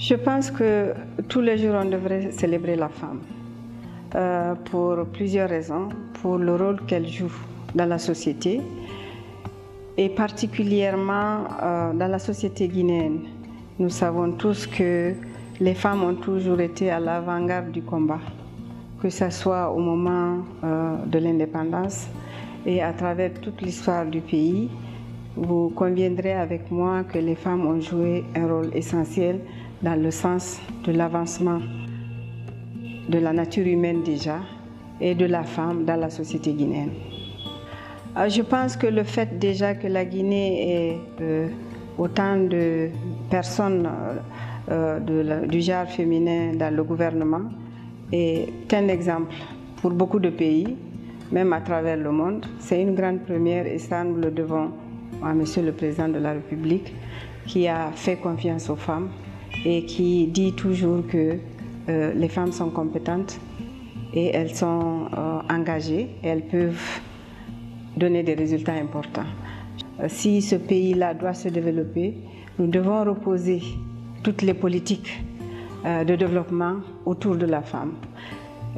Je pense que tous les jours, on devrait célébrer la femme pour plusieurs raisons, pour le rôle qu'elle joue dans la société et particulièrement dans la société guinéenne. Nous savons tous que les femmes ont toujours été à l'avant-garde du combat, que ce soit au moment de l'indépendance et à travers toute l'histoire du pays. Vous conviendrez avec moi que les femmes ont joué un rôle essentiel dans le sens de l'avancement de la nature humaine déjà et de la femme dans la société guinéenne. Je pense que le fait déjà que la Guinée ait autant de personnes du genre féminin dans le gouvernement est un exemple pour beaucoup de pays, même à travers le monde. C'est une grande première et ça nous le devons à Monsieur le Président de la République qui a fait confiance aux femmes et qui dit toujours que les femmes sont compétentes et elles sont engagées et elles peuvent donner des résultats importants. Si ce pays-là doit se développer, nous devons reposer toutes les politiques de développement autour de la femme.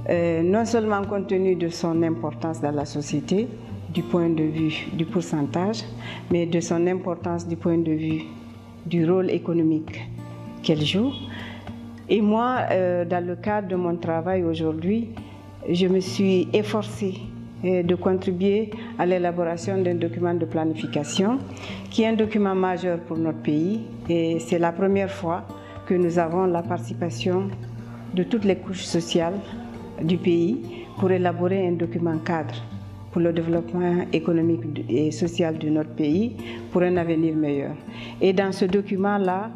Non seulement compte tenu de son importance dans la société, du point de vue du pourcentage, mais de son importance du point de vue du rôle économique qu'elle joue. Et moi, dans le cadre de mon travail aujourd'hui, je me suis efforcée de contribuer à l'élaboration d'un document de planification qui est un document majeur pour notre pays et c'est la première fois que nous avons la participation de toutes les couches sociales du pays pour élaborer un document cadre pour le développement économique et social de notre pays pour un avenir meilleur. Et dans ce document-là,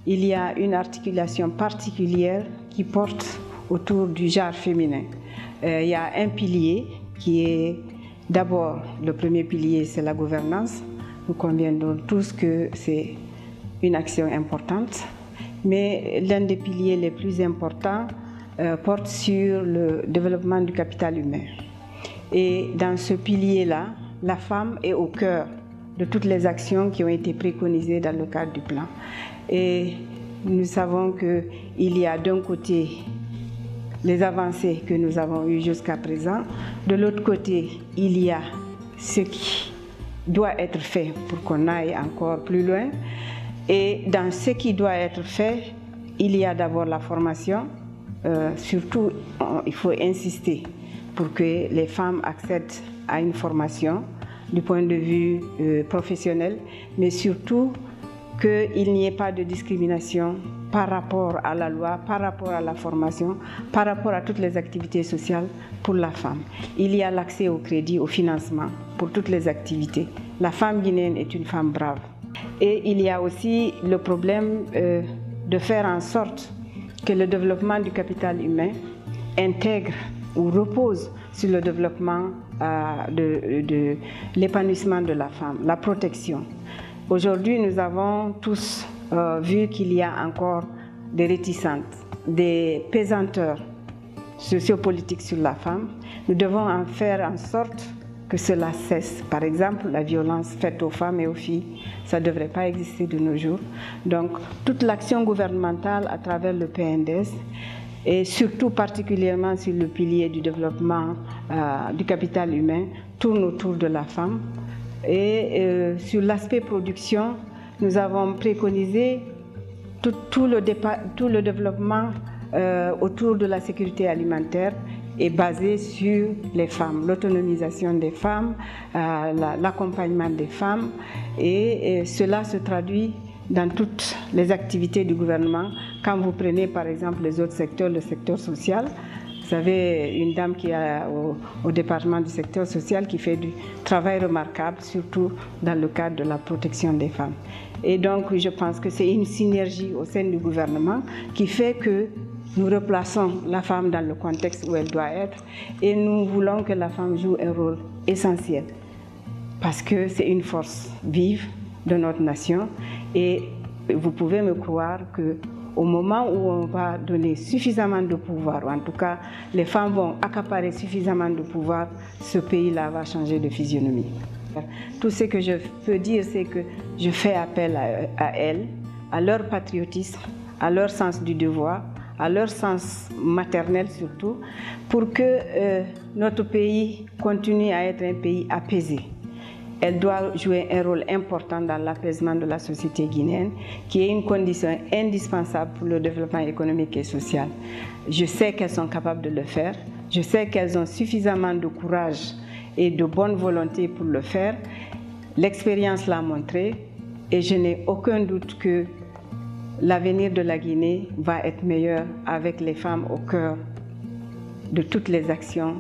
il y a une articulation particulière qui porte autour du genre féminin. Il y a un pilier qui est d'abord, le premier pilier, c'est la gouvernance. Nous conviendrons tous que c'est une action importante, mais l'un des piliers les plus importants porte sur le développement du capital humain. Et dans ce pilier-là, la femme est au cœur de toutes les actions qui ont été préconisées dans le cadre du plan. Et nous savons qu'il y a d'un côté les avancées que nous avons eues jusqu'à présent. De l'autre côté, il y a ce qui doit être fait pour qu'on aille encore plus loin. Et dans ce qui doit être fait, il y a d'abord la formation. Surtout, il faut insister pour que les femmes accèdent à une formation du point de vue professionnel, mais surtout qu'il n'y ait pas de discrimination par rapport à la loi, par rapport à la formation, par rapport à toutes les activités sociales pour la femme. Il y a l'accès au crédit, au financement pour toutes les activités. La femme guinéenne est une femme brave. Et il y a aussi le problème de faire en sorte que le développement du capital humain intègre ou repose sur le développement de l'épanouissement de la femme, la protection. Aujourd'hui, nous avons tous vu qu'il y a encore des réticences, des pesanteurs sociopolitiques sur la femme. Nous devons en faire en sorte que cela cesse. Par exemple, la violence faite aux femmes et aux filles, ça ne devrait pas exister de nos jours. Donc, toute l'action gouvernementale à travers le PNDS et surtout particulièrement sur le pilier du développement du capital humain tourne autour de la femme. Et sur l'aspect production, nous avons préconisé tout le développement autour de la sécurité alimentaire est basé sur les femmes, l'autonomisation des femmes, l'accompagnement des femmes et cela se traduit dans toutes les activités du gouvernement. Quand vous prenez par exemple les autres secteurs, le secteur social, vous avez une dame qui est au département du secteur social qui fait du travail remarquable, surtout dans le cadre de la protection des femmes. Et donc je pense que c'est une synergie au sein du gouvernement qui fait que nous replaçons la femme dans le contexte où elle doit être et nous voulons que la femme joue un rôle essentiel parce que c'est une force vive de notre nation et vous pouvez me croire qu'au moment où on va donner suffisamment de pouvoir, ou en tout cas les femmes vont accaparer suffisamment de pouvoir, ce pays-là va changer de physionomie. Tout ce que je peux dire, c'est que je fais appel à elles, à leur patriotisme, à leur sens du devoir, à leur sens maternel surtout, pour que notre pays continue à être un pays apaisé. Elle doit jouer un rôle important dans l'apaisement de la société guinéenne, qui est une condition indispensable pour le développement économique et social. Je sais qu'elles sont capables de le faire. Je sais qu'elles ont suffisamment de courage et de bonne volonté pour le faire. L'expérience l'a montré et je n'ai aucun doute que l'avenir de la Guinée va être meilleur avec les femmes au cœur de toutes les actions,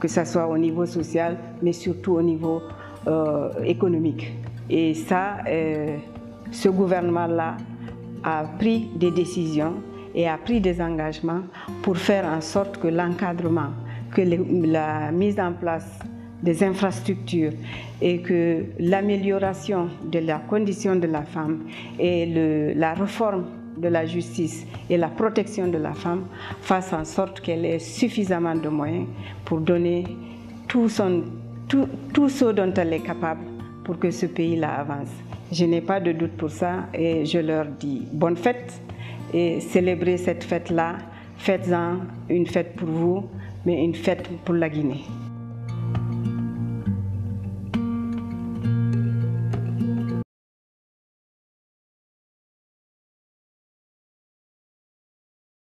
que ce soit au niveau social, mais surtout au niveau économique. Et ça, ce gouvernement-là a pris des décisions et a pris des engagements pour faire en sorte que l'encadrement, que la mise en place des infrastructures et que l'amélioration de la condition de la femme et la réforme de la justice et la protection de la femme fassent en sorte qu'elle ait suffisamment de moyens pour donner tout ce dont elle est capable pour que ce pays-là avance. Je n'ai pas de doute pour ça et je leur dis bonne fête et célébrez cette fête-là. Faites-en une fête pour vous, mais une fête pour la Guinée.